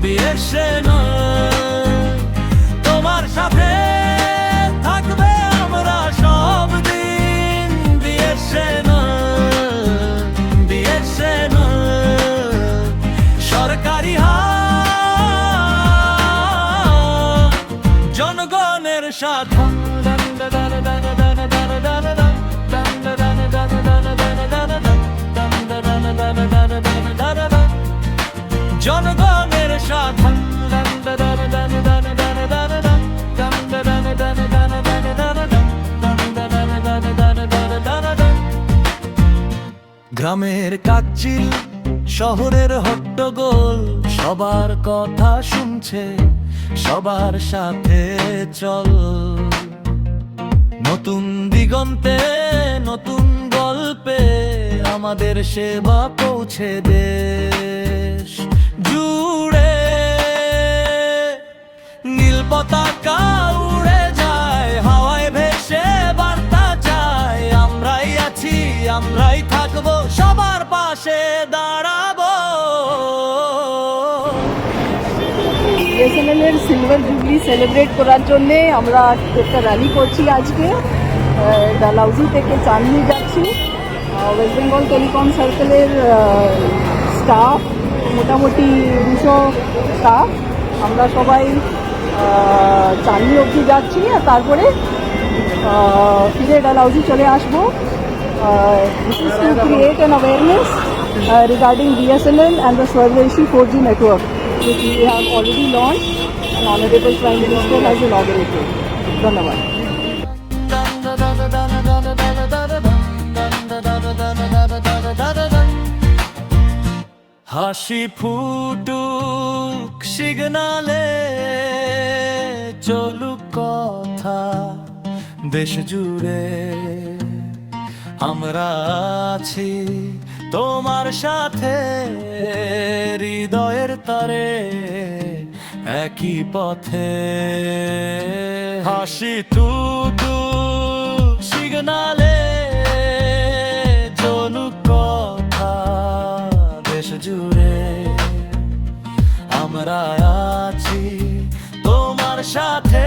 BSN তোমার সাথে থাকবে আমরা সব দিন। BSN সরকারি হাত জনগণের সাথে। জনগণের সাথে গ্রামের কাচ্চিল শহরের হট্টগোল সবার কথা শুনছে, সবার সাথে চল। নতুন দিগন্তে নতুন গল্পে আমাদের সেবা পৌঁছে দেশ জুড়ে। নীল পতাকা উড়ে যায় হাওয়ায় ভেসে বার্তা যায়, আমরাই আছি আমরাই থাকবো সবার পাশে দাঁড়াবো। BSNL এর সিলভার জুবলি সেলিব্রেট করার জন্যে আমরা একটা র্যালি করছি আজকে। ডালহাউজি থেকে চাঁদনি যাচ্ছি। ওয়েস্ট বেঙ্গল টেলিকম সার্কেলের স্টাফ মোটামুটি 200 স্টাফ আমরা সবাই চাঁদনি অবধি যাচ্ছি, আর তারপরে ফিরে ডালহাউজি চলে আসবো। This is to create an awareness regarding BSNL and the Swardeshi 4G network, which we have already launched and Honorable Prime Minister has inaugurated. Dhanyawad. হাসি ফুটুক সিগনালে চলুক কথা দেশ জুড়ে, আমরা আছি তোমার সাথে হৃদয়ের তারে একই পথে। হাসি টুটু সিগনালে চলুক কথা দেশ জুড়ে, আমরা আছি তোমার সাথে